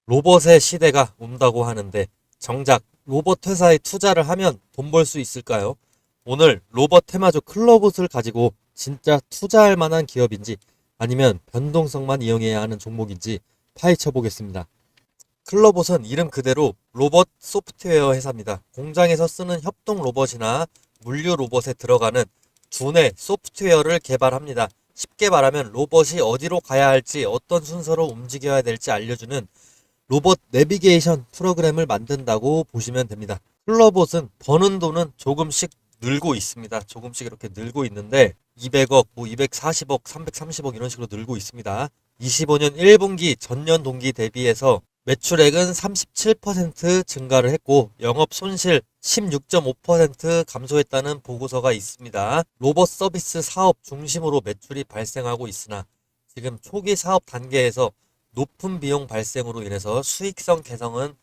로봇의 시대가 온다고 하는데 정작 로봇 회사에 투자를 하면 돈 벌 수 있을까요? 오늘 로봇 테마주 클로봇을 가지고 진짜 투자할 만한 기업인지 아니면 변동성만 이용해야 하는 종목인지 파헤쳐 보겠습니다. 클로봇은 이름 그대로 로봇 소프트웨어 회사입니다. 공장에서 쓰는 협동 로봇이나 물류 로봇에 들어가는 두뇌 소프트웨어를 개발합니다. 쉽게 말하면 로봇이 어디로 가야 할지 어떤 순서로 움직여야 될지 알려주는 로봇 내비게이션 프로그램을 만든다고 보시면 됩니다. 클로봇은 버는 돈은 조금씩 늘고 있습니다. 조금씩 이렇게 늘고 있는데 200억, 뭐 240억, 330억 이런 식으로 늘고 있습니다. 25년 1분기 전년 동기 대비해서 매출액은 37% 증가를 했고 영업 손실 16.5% 감소했다는 보고서가 있습니다. 로봇 서비스 사업 중심으로 매출이 발생하고 있으나 지금 초기 사업 단계에서 높은 비용 발생으로 인해서 수익성 개선은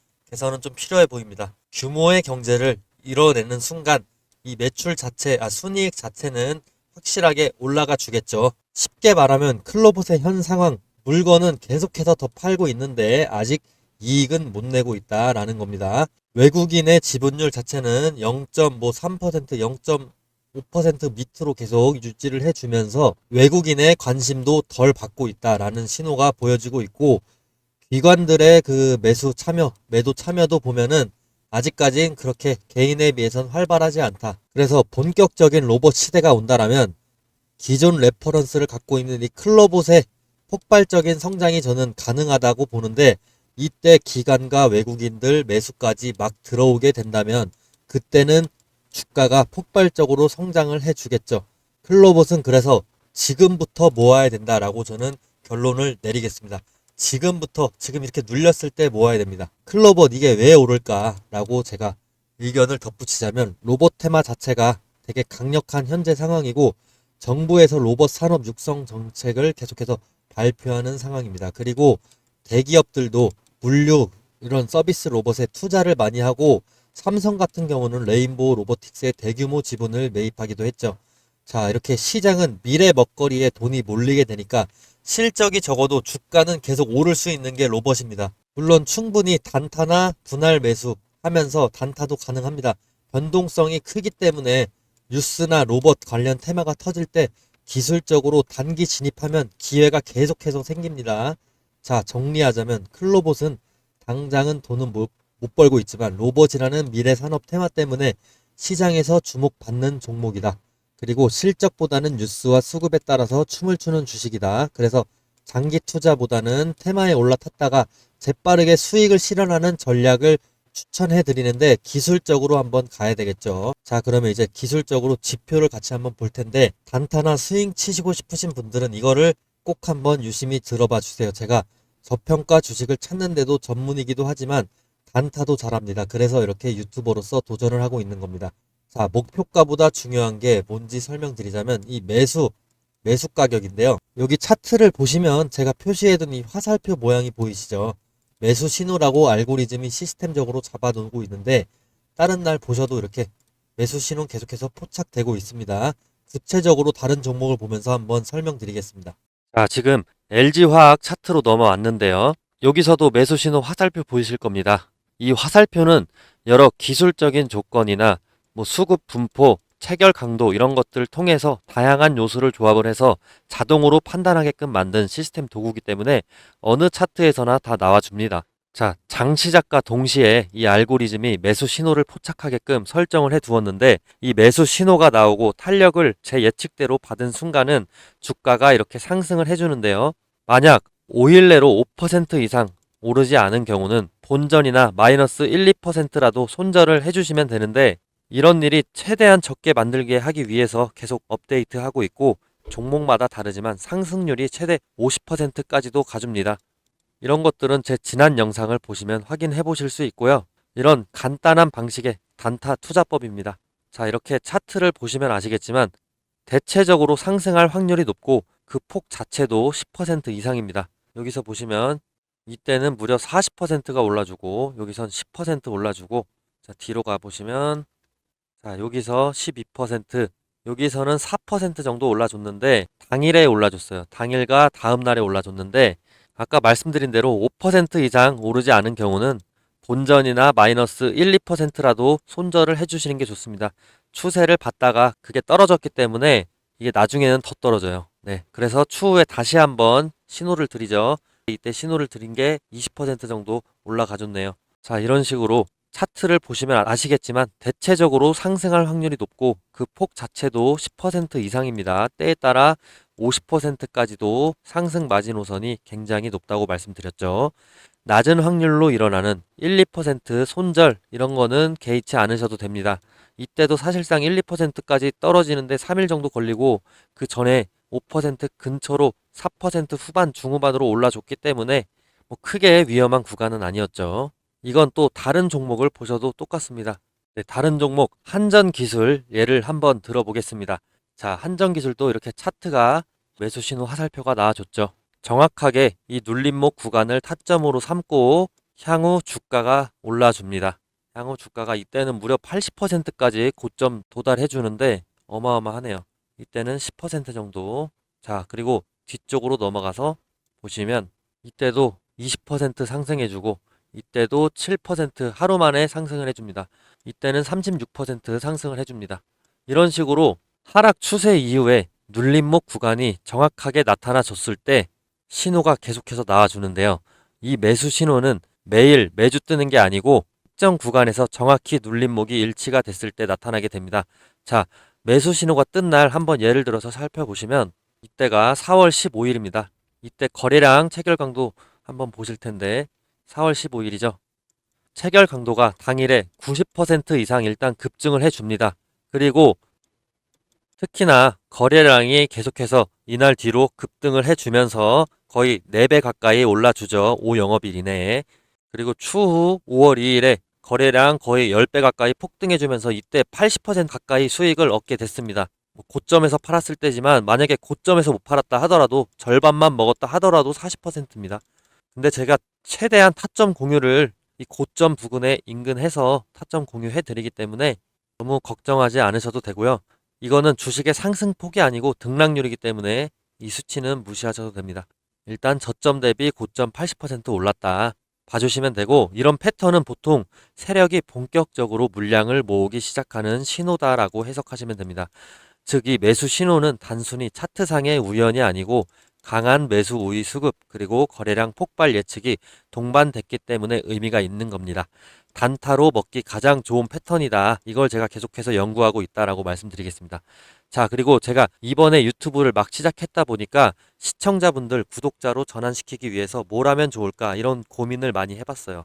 좀 필요해 보입니다. 규모의 경제를 이뤄내는 순간 이 매출 자체, 순이익 자체는 확실하게 올라가 주겠죠. 쉽게 말하면 클로봇의 현 상황, 물건은 계속해서 더 팔고 있는데 아직 이익은 못 내고 있다라는 겁니다. 외국인의 지분율 자체는 0.3%, 0.5% 밑으로 계속 유지를 해주면서 외국인의 관심도 덜 받고 있다라는 신호가 보여지고 있고 기관들의 그 매도 참여도 보면은 아직까진 그렇게 개인에 비해선 활발하지 않다. 그래서 본격적인 로봇 시대가 온다라면 기존 레퍼런스를 갖고 있는 이 클로봇의 폭발적인 성장이 저는 가능하다고 보는데 이때 기관과 외국인들 매수까지 막 들어오게 된다면 그때는 주가가 폭발적으로 성장을 해주겠죠. 클로봇은 그래서 지금부터 모아야 된다라고 저는 결론을 내리겠습니다. 지금 이렇게 눌렸을 때 모아야 됩니다. 클로봇 이게 왜 오를까라고 제가 의견을 덧붙이자면 로봇 테마 자체가 되게 강력한 현재 상황이고 정부에서 로봇 산업 육성 정책을 계속해서 발표하는 상황입니다. 그리고 대기업들도 물류 이런 서비스 로봇에 투자를 많이 하고 삼성 같은 경우는 레인보우 로보틱스의 대규모 지분을 매입하기도 했죠. 자, 이렇게 시장은 미래 먹거리에 돈이 몰리게 되니까 실적이 적어도 주가는 계속 오를 수 있는 게 로봇입니다. 물론 충분히 단타나 분할 매수 하면서 단타도 가능합니다. 변동성이 크기 때문에 뉴스나 로봇 관련 테마가 터질 때 기술적으로 단기 진입하면 기회가 계속해서 생깁니다. 자, 정리하자면 클로봇은 당장은 돈은 못 벌고 있지만 로봇이라는 미래 산업 테마 때문에 시장에서 주목받는 종목이다. 그리고 실적보다는 뉴스와 수급에 따라서 춤을 추는 주식이다. 그래서 장기 투자보다는 테마에 올라탔다가 재빠르게 수익을 실현하는 전략을 추천해 드리는데 기술적으로 한번 가야 되겠죠. 자, 그러면 이제 기술적으로 지표를 같이 한번 볼 텐데 단타나 스윙 치시고 싶으신 분들은 이거를 꼭 한번 유심히 들어봐 주세요. 제가 저평가 주식을 찾는데도 전문이기도 하지만 단타도 잘합니다. 그래서 이렇게 유튜버로서 도전을 하고 있는 겁니다. 자, 목표가보다 중요한 게 뭔지 설명드리자면 이 매수 가격인데요. 여기 차트를 보시면 제가 표시해둔 이 화살표 모양이 보이시죠? 매수 신호라고 알고리즘이 시스템적으로 잡아놓고 있는데 다른 날 보셔도 이렇게 매수 신호 계속해서 포착되고 있습니다. 구체적으로 다른 종목을 보면서 한번 설명드리겠습니다. 자, 지금 LG화학 차트로 넘어왔는데요. 여기서도 매수 신호 화살표 보이실 겁니다. 이 화살표는 여러 기술적인 조건이나 뭐 수급 분포, 체결 강도 이런 것들을 통해서 다양한 요소를 조합을 해서 자동으로 판단하게끔 만든 시스템 도구이기 때문에 어느 차트에서나 다 나와줍니다. 자, 장 시작과 동시에 이 알고리즘이 매수 신호를 포착하게끔 설정을 해 두었는데 이 매수 신호가 나오고 탄력을 제 예측대로 받은 순간은 주가가 이렇게 상승을 해주는데요. 만약 5일 내로 5% 이상 오르지 않은 경우는 본전이나 마이너스 1, 2%라도 손절을 해주시면 되는데 이런 일이 최대한 적게 만들게 하기 위해서 계속 업데이트하고 있고 종목마다 다르지만 상승률이 최대 50%까지도 가줍니다. 이런 것들은 제 지난 영상을 보시면 확인해 보실 수 있고요. 이런 간단한 방식의 단타 투자법입니다. 자, 이렇게 차트를 보시면 아시겠지만 대체적으로 상승할 확률이 높고 그 폭 자체도 10% 이상입니다. 여기서 보시면 이때는 무려 40%가 올라주고 여기선 10% 올라주고 자, 뒤로 가보시면 자, 여기서 12%, 여기서는 4% 정도 올라줬는데 당일에 올라줬어요. 당일과 다음 날에 올라줬는데 아까 말씀드린 대로 5% 이상 오르지 않은 경우는 본전이나 마이너스 1, 2%라도 손절을 해주시는 게 좋습니다. 추세를 봤다가 그게 떨어졌기 때문에 이게 나중에는 더 떨어져요. 네, 그래서 추후에 다시 한번 신호를 드리죠. 이때 신호를 드린 게 20% 정도 올라가줬네요. 자, 이런 식으로 차트를 보시면 아시겠지만 대체적으로 상승할 확률이 높고 그 폭 자체도 10% 이상입니다. 때에 따라 50%까지도 상승 마지노선이 굉장히 높다고 말씀드렸죠. 낮은 확률로 일어나는 1, 2% 손절 이런 거는 개의치 않으셔도 됩니다. 이때도 사실상 1, 2%까지 떨어지는데 3일 정도 걸리고 그 전에 5% 근처로 4% 후반 중후반으로 올라줬기 때문에 뭐 크게 위험한 구간은 아니었죠. 이건 또 다른 종목을 보셔도 똑같습니다. 네, 다른 종목 한전기술 예를 한번 들어보겠습니다. 자, 한전기술도 이렇게 차트가 매수 신호 화살표가 나와줬죠. 정확하게 이 눌림목 구간을 타점으로 삼고 향후 주가가 올라줍니다. 향후 주가가 이때는 무려 80%까지 고점 도달해 주는데 어마어마하네요. 이때는 10% 정도. 자, 그리고 뒤쪽으로 넘어가서 보시면 이때도 20% 상승해주고 이때도 7% 하루 만에 상승을 해줍니다. 이때는 36% 상승을 해줍니다. 이런 식으로 하락 추세 이후에 눌림목 구간이 정확하게 나타나줬을 때 신호가 계속해서 나와주는데요. 이 매수 신호는 매일 매주 뜨는 게 아니고 특정 구간에서 정확히 눌림목이 일치가 됐을 때 나타나게 됩니다. 자, 매수 신호가 뜬 날 한번 예를 들어서 살펴보시면 이때가 4월 15일입니다. 이때 거래량 체결 강도 한번 보실 텐데 4월 15일이죠. 체결 강도가 당일에 90% 이상 일단 급증을 해줍니다. 그리고 특히나 거래량이 계속해서 이날 뒤로 급등을 해주면서 거의 4배 가까이 올라주죠. 5영업일 이내에. 그리고 추후 5월 2일에 거래량 거의 10배 가까이 폭등해주면서 이때 80% 가까이 수익을 얻게 됐습니다. 고점에서 팔았을 때지만 만약에 고점에서 못 팔았다 하더라도 절반만 먹었다 하더라도 40%입니다. 근데 제가 최대한 타점 공유를 이 고점 부근에 인근해서 타점 공유해 드리기 때문에 너무 걱정하지 않으셔도 되고요. 이거는 주식의 상승폭이 아니고 등락률이기 때문에 이 수치는 무시하셔도 됩니다. 일단 저점 대비 고점 80% 올랐다 봐주시면 되고, 이런 패턴은 보통 세력이 본격적으로 물량을 모으기 시작하는 신호다라고 해석하시면 됩니다. 즉, 이 매수 신호는 단순히 차트상의 우연이 아니고 강한 매수 우위 수급 그리고 거래량 폭발 예측이 동반됐기 때문에 의미가 있는 겁니다. 단타로 먹기 가장 좋은 패턴이다. 이걸 제가 계속해서 연구하고 있다라고 말씀드리겠습니다. 자, 그리고 제가 이번에 유튜브를 막 시작했다 보니까 시청자분들 구독자로 전환시키기 위해서 뭘 하면 좋을까 이런 고민을 많이 해봤어요.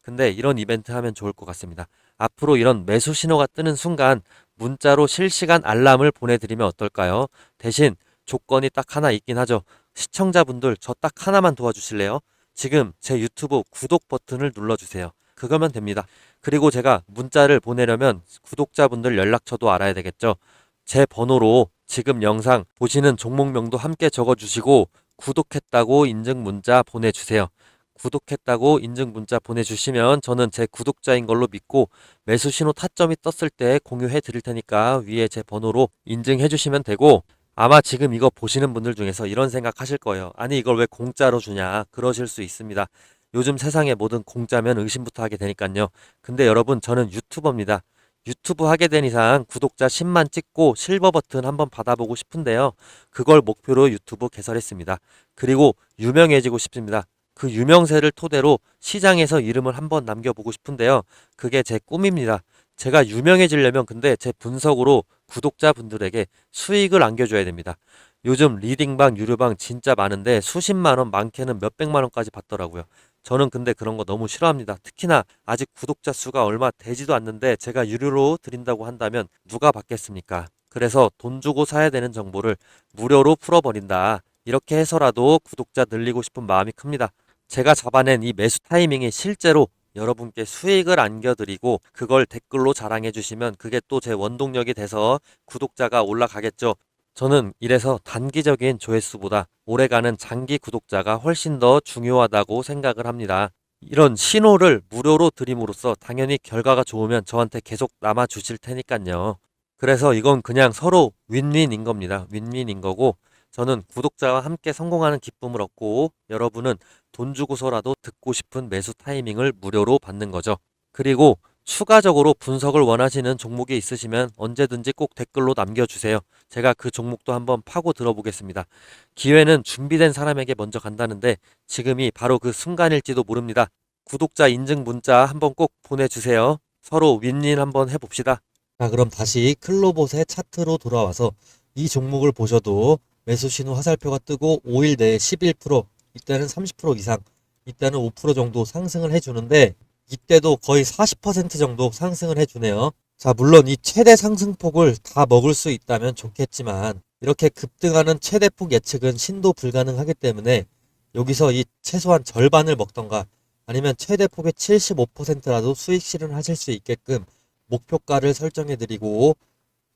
근데 이런 이벤트 하면 좋을 것 같습니다. 앞으로 이런 매수 신호가 뜨는 순간 문자로 실시간 알람을 보내드리면 어떨까요? 대신 조건이 딱 하나 있긴 하죠. 시청자분들 저 딱 하나만 도와주실래요? 지금 제 유튜브 구독 버튼을 눌러주세요. 그거면 됩니다. 그리고 제가 문자를 보내려면 구독자분들 연락처도 알아야 되겠죠. 제 번호로 지금 영상 보시는 종목명도 함께 적어주시고 구독했다고 인증 문자 보내주세요. 구독했다고 인증 문자 보내주시면 저는 제 구독자인 걸로 믿고 매수 신호 타점이 떴을 때 공유해 드릴 테니까 위에 제 번호로 인증해 주시면 되고, 아마 지금 이거 보시는 분들 중에서 이런 생각 하실 거예요. 아니 이걸 왜 공짜로 주냐 그러실 수 있습니다. 요즘 세상에 뭐든 공짜면 의심부터 하게 되니까요. 근데 여러분, 저는 유튜버입니다. 유튜브 하게 된 이상 구독자 10만 찍고 실버 버튼 한번 받아보고 싶은데요. 그걸 목표로 유튜브 개설했습니다. 그리고 유명해지고 싶습니다. 그 유명세를 토대로 시장에서 이름을 한번 남겨보고 싶은데요. 그게 제 꿈입니다. 제가 유명해지려면 근데 제 분석으로 구독자분들에게 수익을 안겨줘야 됩니다. 요즘 리딩방, 유료방 진짜 많은데 수십만 원, 많게는 몇백만 원까지 받더라고요. 저는 근데 그런 거 너무 싫어합니다. 특히나 아직 구독자 수가 얼마 되지도 않는데 제가 유료로 드린다고 한다면 누가 받겠습니까? 그래서 돈 주고 사야 되는 정보를 무료로 풀어버린다. 이렇게 해서라도 구독자 늘리고 싶은 마음이 큽니다. 제가 잡아낸 이 매수 타이밍이 실제로 여러분께 수익을 안겨드리고 그걸 댓글로 자랑해 주시면 그게 또 제 원동력이 돼서 구독자가 올라가겠죠. 저는 이래서 단기적인 조회수보다 오래가는 장기 구독자가 훨씬 더 중요하다고 생각을 합니다. 이런 신호를 무료로 드림으로써 당연히 결과가 좋으면 저한테 계속 남아 주실 테니까요. 그래서 이건 그냥 서로 윈윈인 겁니다. 윈윈인 거고, 저는 구독자와 함께 성공하는 기쁨을 얻고 여러분은 돈 주고서라도 듣고 싶은 매수 타이밍을 무료로 받는 거죠. 그리고 추가적으로 분석을 원하시는 종목이 있으시면 언제든지 꼭 댓글로 남겨주세요. 제가 그 종목도 한번 파고 들어보겠습니다. 기회는 준비된 사람에게 먼저 간다는데 지금이 바로 그 순간일지도 모릅니다. 구독자 인증 문자 한번 꼭 보내주세요. 서로 윈윈 한번 해봅시다. 자, 그럼 다시 클로봇의 차트로 돌아와서 이 종목을 보셔도 매수 신호 화살표가 뜨고 5일 내에 11%, 이때는 30% 이상, 이때는 5% 정도 상승을 해주는데 이때도 거의 40% 정도 상승을 해주네요. 자, 물론 이 최대 상승폭을 다 먹을 수 있다면 좋겠지만 이렇게 급등하는 최대폭 예측은 신도 불가능하기 때문에 여기서 이 최소한 절반을 먹던가 아니면 최대폭의 75%라도 수익 실현하실 수 있게끔 목표가를 설정해드리고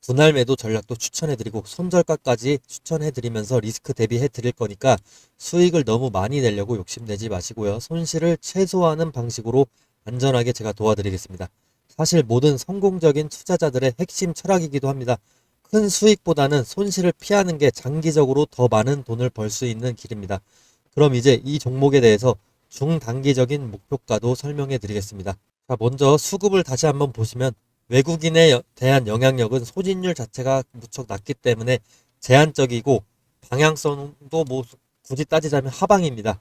분할 매도 전략도 추천해드리고 손절가까지 추천해드리면서 리스크 대비해드릴 거니까 수익을 너무 많이 내려고 욕심내지 마시고요. 손실을 최소화하는 방식으로 안전하게 제가 도와드리겠습니다. 사실 모든 성공적인 투자자들의 핵심 철학이기도 합니다. 큰 수익보다는 손실을 피하는 게 장기적으로 더 많은 돈을 벌 수 있는 길입니다. 그럼 이제 이 종목에 대해서 중단기적인 목표가도 설명해 드리겠습니다. 자, 먼저 수급을 다시 한번 보시면 외국인에 대한 영향력은 소진율 자체가 무척 낮기 때문에 제한적이고 방향성도 뭐 굳이 따지자면 하방입니다.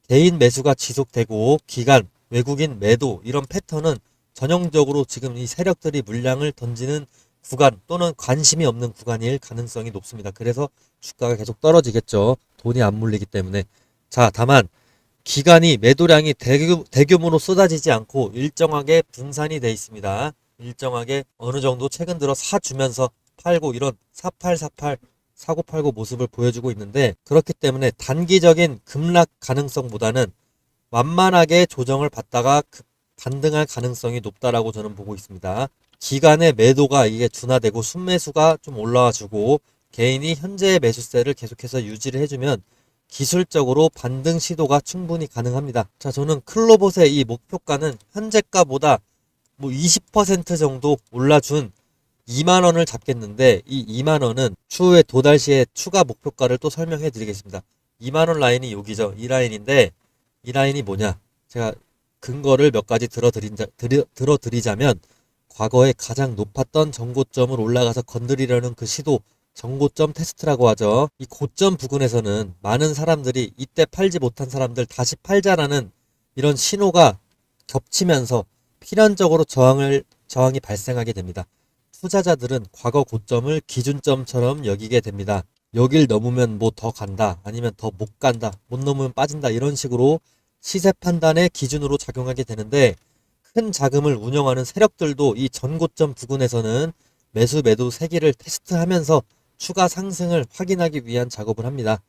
개인 매수가 지속되고 기간, 외국인 매도 이런 패턴은 전형적으로 지금 이 세력들이 물량을 던지는 구간 또는 관심이 없는 구간일 가능성이 높습니다. 그래서 주가가 계속 떨어지겠죠. 돈이 안 몰리기 때문에. 자, 다만 기간이 매도량이 대규모로 쏟아지지 않고 일정하게 분산이 되어 있습니다. 일정하게 어느 정도 최근 들어 사주면서 팔고 이런 4848 사고 팔고 모습을 보여주고 있는데 그렇기 때문에 단기적인 급락 가능성보다는 완만하게 조정을 받다가 반등할 가능성이 높다라고 저는 보고 있습니다. 기간의 매도가 이게 둔화되고 순매수가 좀 올라와주고 개인이 현재의 매수세를 계속해서 유지를 해주면 기술적으로 반등 시도가 충분히 가능합니다. 자, 저는 클로봇의 이 목표가는 현재가보다 뭐 20% 정도 올라준 2만원을 잡겠는데 이 2만원은 추후에 도달 시에 추가 목표가를 또 설명해 드리겠습니다. 2만원 라인이 여기죠. 이 라인인데 이 라인이 뭐냐? 제가 근거를 몇 가지 들어드리자면 과거에 가장 높았던 정고점을 올라가서 건드리려는 그 시도 정고점 테스트라고 하죠. 이 고점 부근에서는 많은 사람들이 이때 팔지 못한 사람들 다시 팔자라는 이런 신호가 겹치면서 필연적으로 저항이 발생하게 됩니다. 투자자들은 과거 고점을 기준점처럼 여기게 됩니다. 여길 넘으면 뭐 더 간다 아니면 더 못 간다 못 넘으면 빠진다 이런 식으로 시세 판단의 기준으로 작용하게 되는데 큰 자금을 운영하는 세력들도 이 전고점 부근에서는 매수 매도 세기를 테스트하면서 추가 상승을 확인하기 위한 작업을 합니다.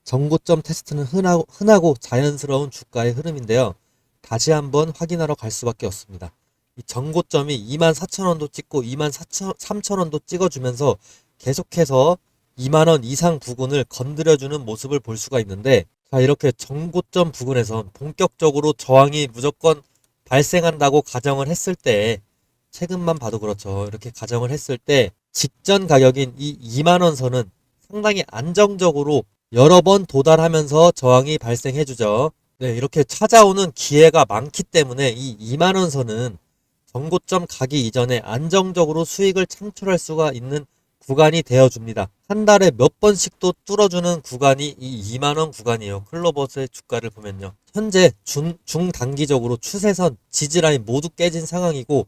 전고점 테스트는 흔하고 자연스러운 주가의 흐름인데요. 다시 한번 확인하러 갈 수밖에 없습니다. 이 전고점이 24,000원도 찍고 23,000원도 찍어주면서 계속해서 2만원 이상 부근을 건드려주는 모습을 볼 수가 있는데 자, 이렇게 전고점 부근에선 본격적으로 저항이 무조건 발생한다고 가정을 했을 때 최근만 봐도 그렇죠. 이렇게 가정을 했을 때 직전 가격인 이 2만원 선은 상당히 안정적으로 여러 번 도달하면서 저항이 발생해주죠. 네, 이렇게 찾아오는 기회가 많기 때문에 이 2만원 선은 전고점 가기 이전에 안정적으로 수익을 창출할 수가 있는 구간이 되어줍니다. 한 달에 몇 번씩 또 뚫어주는 구간이 이 2만원 구간이에요. 클로봇의 주가를 보면요. 현재 중단기적으로 추세선, 지지라인 모두 깨진 상황이고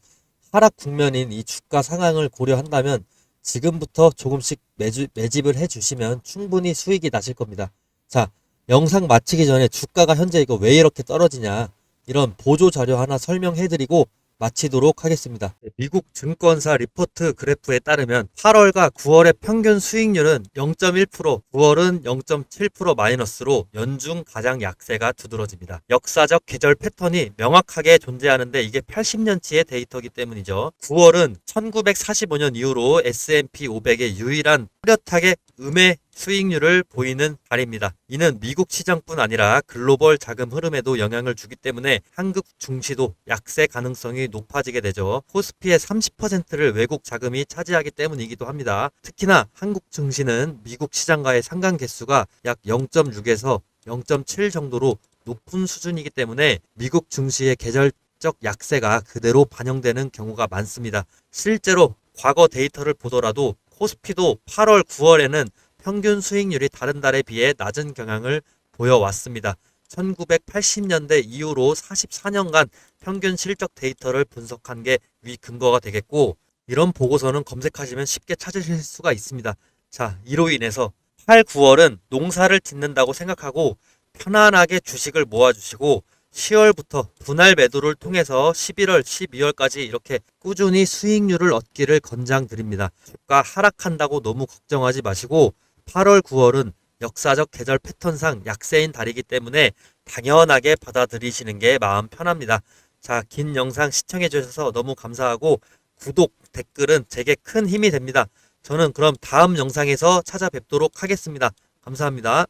하락 국면인 이 주가 상황을 고려한다면 지금부터 조금씩 매집을 해주시면 충분히 수익이 나실 겁니다. 자, 영상 마치기 전에 주가가 현재 이거 왜 이렇게 떨어지냐 이런 보조 자료 하나 설명해드리고 마치도록 하겠습니다. 미국 증권사 리포트 그래프에 따르면 8월과 9월의 평균 수익률은 0.1%, 9월은 0.7% 마이너스로 연중 가장 약세가 두드러집니다. 역사적 계절 패턴이 명확하게 존재하는데 이게 80년치의 데이터이기 때문이죠. 9월은 1945년 이후로 S&P 500의 유일한 뚜렷하게 음의 수익률을 보이는 달입니다. 이는 미국 시장뿐 아니라 글로벌 자금 흐름에도 영향을 주기 때문에 한국 증시도 약세 가능성이 높아지게 되죠. 코스피의 30%를 외국 자금이 차지하기 때문이기도 합니다. 특히나 한국 증시는 미국 시장과의 상관 개수가 약 0.6에서 0.7 정도로 높은 수준이기 때문에 미국 증시의 계절적 약세가 그대로 반영되는 경우가 많습니다. 실제로 과거 데이터를 보더라도 코스피도 8월, 9월에는 평균 수익률이 다른 달에 비해 낮은 경향을 보여왔습니다. 1980년대 이후로 44년간 평균 실적 데이터를 분석한 게 위 근거가 되겠고, 이런 보고서는 검색하시면 쉽게 찾으실 수가 있습니다. 자, 이로 인해서 8, 9월은 농사를 짓는다고 생각하고 편안하게 주식을 모아주시고 10월부터 분할 매도를 통해서 11월, 12월까지 이렇게 꾸준히 수익률을 얻기를 권장드립니다. 주가 하락한다고 너무 걱정하지 마시고 8월, 9월은 역사적 계절 패턴상 약세인 달이기 때문에 당연하게 받아들이시는 게 마음 편합니다. 자, 긴 영상 시청해 주셔서 너무 감사하고 구독, 댓글은 제게 큰 힘이 됩니다. 저는 그럼 다음 영상에서 찾아뵙도록 하겠습니다. 감사합니다.